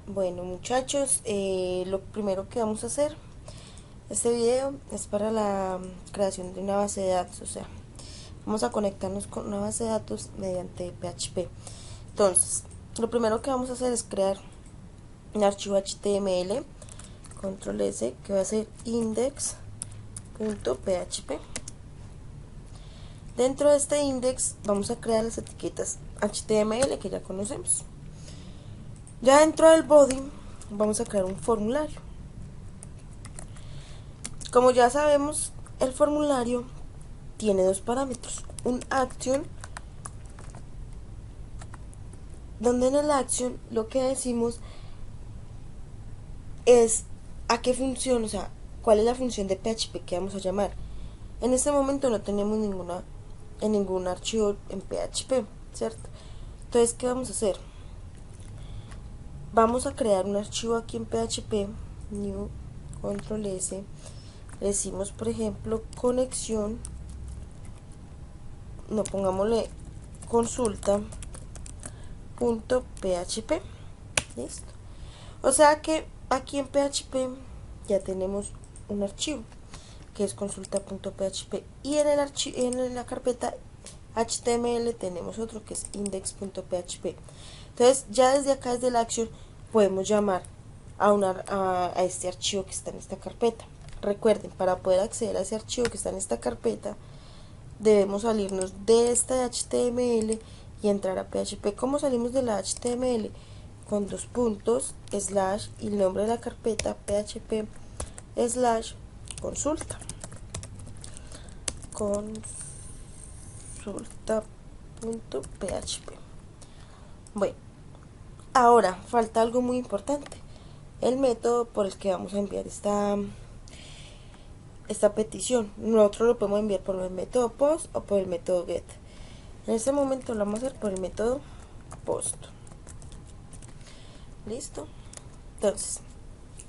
Bueno, muchachos, lo primero que vamos a hacer, este video es para la creación de una base de datos, o sea, vamos a conectarnos con una base de datos mediante PHP. Entonces, lo primero que vamos a hacer es crear un archivo HTML, control S, que va a ser index.php. Dentro de este index vamos a crear las etiquetas HTML que ya conocemos. Ya dentro del body vamos a crear un formulario. Como ya sabemos, el formulario tiene dos parámetros, un action, donde en el action lo que decimos es a qué función, o sea, cuál es la función de PHP que vamos a llamar. En este momento no tenemos ningún archivo en PHP, ¿cierto? Entonces, ¿qué vamos a hacer? Vamos a crear un archivo aquí en PHP, new, control S, le decimos por ejemplo conexión, no pongámosle consulta.php, listo. O sea que aquí en PHP ya tenemos un archivo que es consulta.php y en la carpeta HTML tenemos otro que es index.php. Entonces ya desde acá, desde el action, podemos llamar a este archivo que está en esta carpeta. Recuerden, para poder acceder a ese archivo que está en esta carpeta, debemos salirnos de esta HTML y entrar a PHP. ¿Cómo salimos de la HTML? Con dos puntos, slash y el nombre de la carpeta php slash consulta. Consulta.php. Bueno, ahora falta algo muy importante. El método por el que vamos a enviar esta petición. Nosotros lo podemos enviar por el método post o por el método get. En este momento lo vamos a hacer por el método post. ¿Listo? Entonces,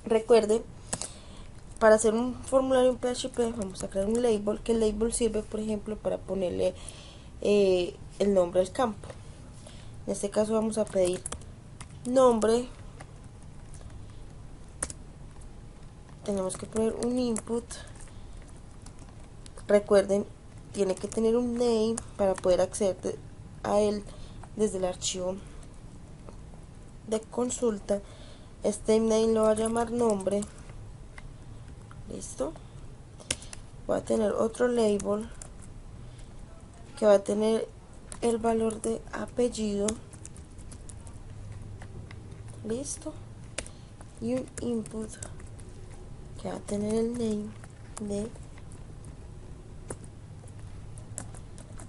recuerden, para hacer un formulario en PHP vamos a crear un label, que el label sirve, por ejemplo, para ponerle el nombre al campo. En este caso vamos a pedir nombre. Tenemos que poner un input. Recuerden, tiene que tener un name para poder acceder a él desde el archivo de consulta. Este name lo va a llamar nombre. Listo. Va a tener otro label que va a tener el valor de apellido. Listo. Y un input que va a tener el name de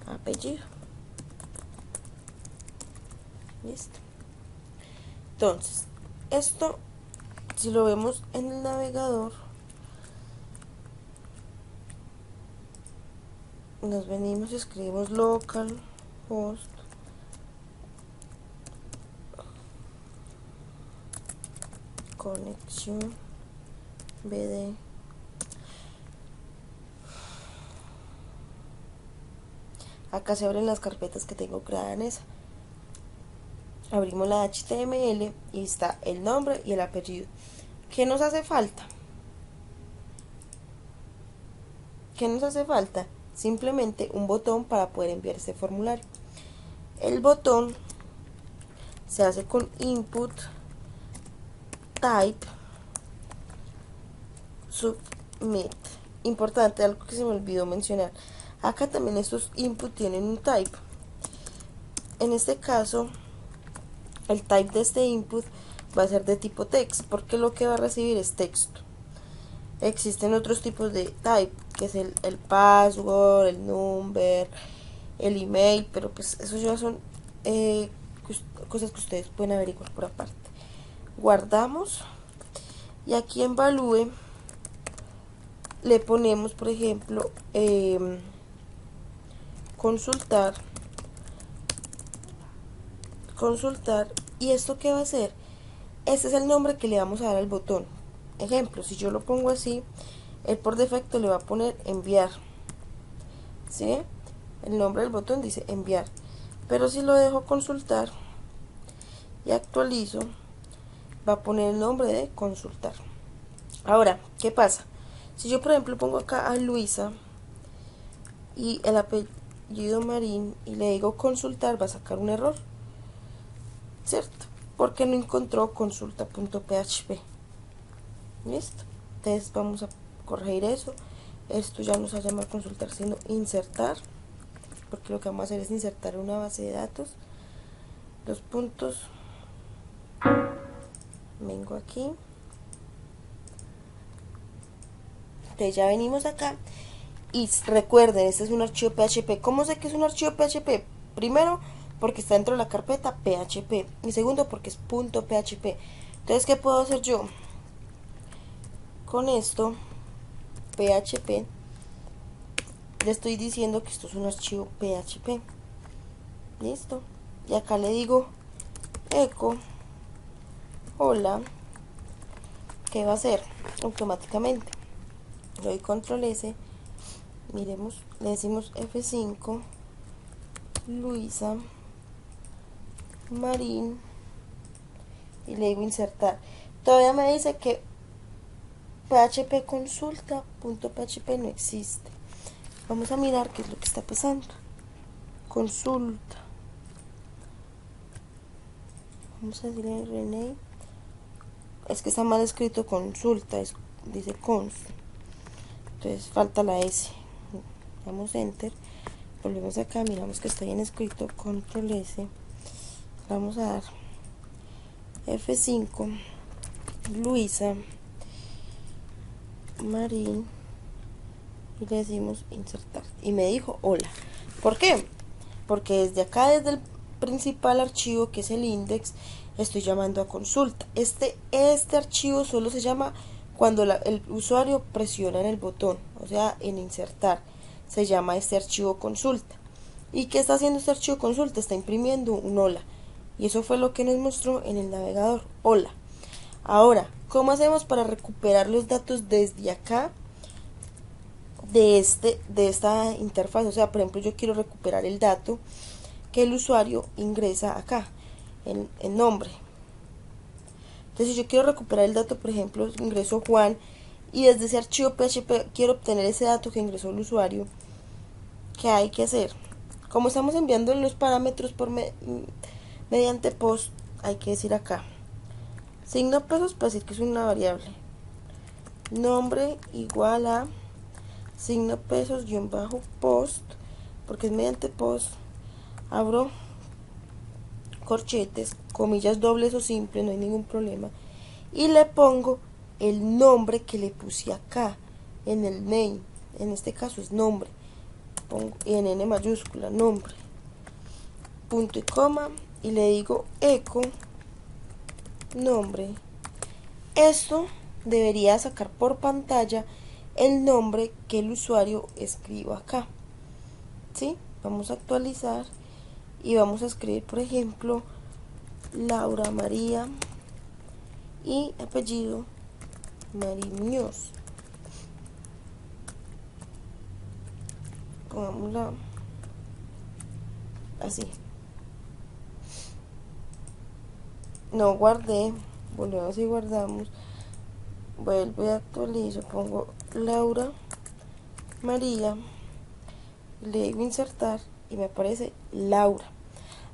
apellido. Listo. Entonces, esto, si lo vemos en el navegador, nos venimos y escribimos localhost conexión bd. Acá se abren las carpetas que tengo creadas en esa. Abrimos la HTML y está el nombre y el apellido. ¿Qué nos hace falta? ¿Qué nos hace falta? Simplemente un botón para poder enviar este formulario. El botón se hace con input type submit. Importante, algo que se me olvidó mencionar. Acá también estos input tienen un type. En este caso, el type de este input va a ser de tipo text, porque lo que va a recibir es texto. Existen otros tipos de type, que es el password, el number, el email, pero pues eso ya son cosas que ustedes pueden averiguar por aparte. Guardamos y aquí en value le ponemos, por ejemplo, consultar, y esto qué va a hacer. Este es el nombre que le vamos a dar al botón. Ejemplo, si yo lo pongo así, él por defecto le va a poner enviar, ¿sí? El nombre del botón dice enviar, pero si lo dejo consultar y actualizo, va a poner el nombre de consultar. Ahora, ¿qué pasa? Si yo, por ejemplo, pongo acá a Luisa y el apellido Marín y le digo consultar, va a sacar un error, ¿cierto? Porque no encontró consulta.php. ¿Listo? Entonces vamos a corregir eso. Esto ya no se va a llamar consultar, sino insertar, porque lo que vamos a hacer es insertar una base de datos. Los puntos. Vengo aquí. Entonces ya venimos acá. Y recuerden, este es un archivo PHP. ¿Cómo sé que es un archivo PHP? Primero, porque está dentro de la carpeta PHP. Y segundo, porque es .php. Entonces, ¿qué puedo hacer yo? Con esto, PHP, le estoy diciendo que esto es un archivo PHP. Listo. Y acá le digo eco hola. ¿Qué va a hacer? Automáticamente le doy control S. Miremos, le decimos F5, Luisa Marín, y le digo insertar. Todavía me dice que PHP consulta.php no existe. Vamos a mirar qué es lo que está pasando. Consulta. Vamos a decirle rename. Es que está mal escrito consulta, dice const. Entonces falta la S. Damos enter. Volvemos acá, miramos que está bien escrito. Control S. Vamos a dar F5. Luisa Marín. Y le decimos insertar. Y me dijo hola. ¿Por qué? Porque desde acá, desde el principal archivo, que es el index, estoy llamando a consulta. Este archivo solo se llama cuando el usuario presiona en el botón, o sea, en insertar. Se llama este archivo consulta. ¿Y qué está haciendo este archivo consulta? Está imprimiendo un hola. Y eso fue lo que nos mostró en el navegador. Hola. Ahora, ¿cómo hacemos para recuperar los datos desde acá? De esta interfaz. O sea, por ejemplo, yo quiero recuperar el dato que el usuario ingresa acá, en nombre. Entonces, si yo quiero recuperar el dato, por ejemplo, ingreso Juan, y desde ese archivo PHP quiero obtener ese dato que ingresó el usuario, ¿qué hay que hacer? Como estamos enviando los parámetros mediante post, hay que decir acá signo pesos para decir que es una variable, nombre igual a signo pesos _post, porque es mediante post, abro corchetes, comillas dobles o simples, no hay ningún problema, y le pongo el nombre que le puse acá en el name. En este caso es nombre, pongo en N mayúscula, nombre, punto y coma, y le digo eco nombre. Esto debería sacar por pantalla el nombre que el usuario escriba acá. ¿Sí? Vamos a actualizar y vamos a escribir, por ejemplo, Laura María y apellido Mariños. Pongámosla así. No guardé, volvemos y guardamos. Vuelvo y actualizo, pongo Laura María, le digo insertar y me aparece Laura.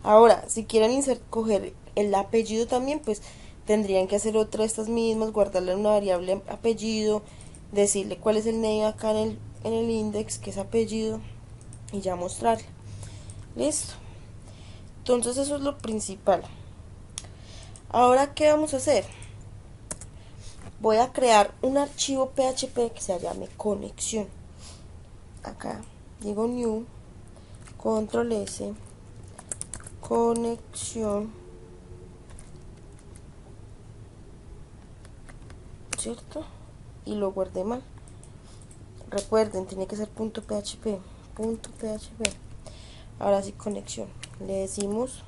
Ahora, si quieren coger el apellido también, pues tendrían que hacer otra de estas mismas, guardarle una variable apellido, decirle cuál es el name acá en el index, que es apellido, y ya mostrarle. Listo. Entonces eso es lo principal. Ahora, ¿qué vamos a hacer? Voy a crear un archivo PHP que se llame conexión. Acá digo new, control S, conexión, ¿cierto? Y lo guardé mal. Recuerden, tiene que ser .php. Ahora sí, conexión. Le decimos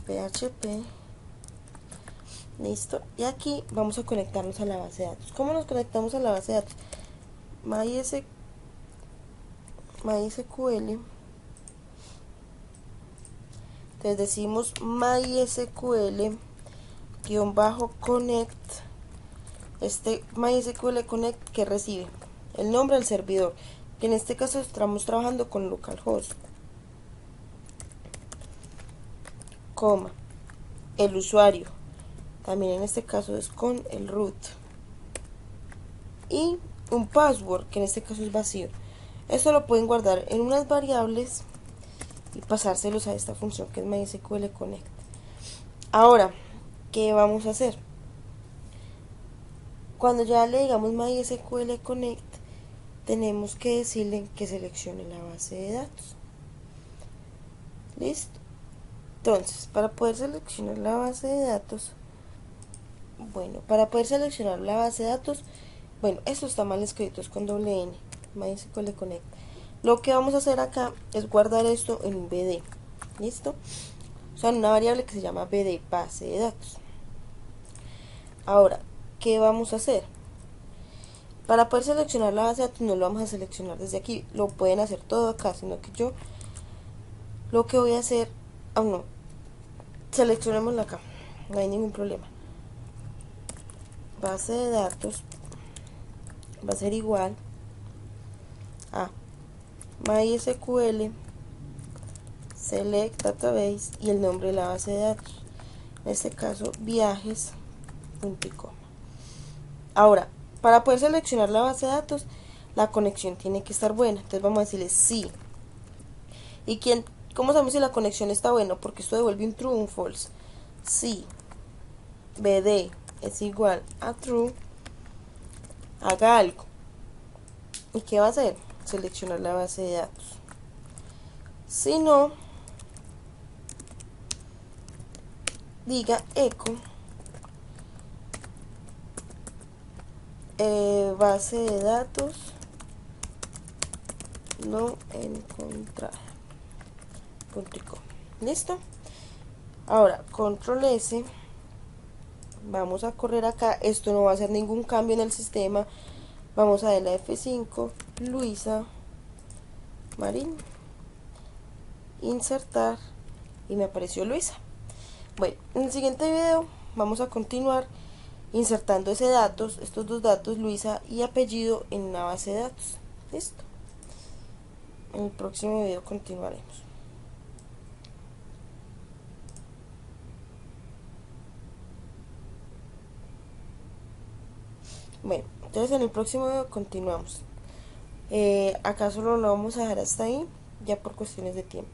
PHP. Listo. Y aquí vamos a conectarnos a la base de datos. ¿Cómo nos conectamos a la base de datos? MySQL MySQL. Entonces decimos MySQL -connect, este MySQL Connect que recibe el nombre del servidor, que en este caso estamos trabajando con localhost, coma, el usuario, también en este caso es con el root, y un password que en este caso es vacío. Esto lo pueden guardar en unas variables y pasárselos a esta función que es MySQL Connect. Ahora, ¿qué vamos a hacer? Cuando ya le digamos MySQL Connect, tenemos que decirle que seleccione la base de datos. ¿Listo? Entonces, para poder seleccionar la base de datos, esto está mal escrito, es con doble N, MySQL Connect. Lo que vamos a hacer acá es guardar esto en un BD. ¿Listo? O sea, en una variable que se llama BD, base de datos. Ahora, ¿qué vamos a hacer? Para poder seleccionar la base de datos no lo vamos a seleccionar desde aquí, lo pueden hacer todo acá, sino que yo lo que voy a hacer, seleccionémosla acá, no hay ningún problema. Base de datos va a ser igual a MySQL select database y el nombre de la base de datos, en este caso viajes.com. Ahora, para poder seleccionar la base de datos, la conexión tiene que estar buena, entonces vamos a decirle sí. ¿Y cómo sabemos si la conexión está buena? Porque esto devuelve un true o un false. Si bd es igual a true, haga algo. ¿Y qué va a hacer? Seleccionar la base de datos. Si no, diga echo base de datos no encontrada. ¿Listo? Ahora, control S, vamos a correr acá, esto no va a hacer ningún cambio en el sistema, vamos a darle a F5, Luisa Marín, insertar, y me apareció Luisa. Bueno, en el siguiente video vamos a continuar insertando estos dos datos, Luisa y apellido, en una base de datos. ¿Listo? En el próximo video continuaremos. Bueno, entonces en el próximo video continuamos. Acá solo lo vamos a dejar hasta ahí, ya por cuestiones de tiempo.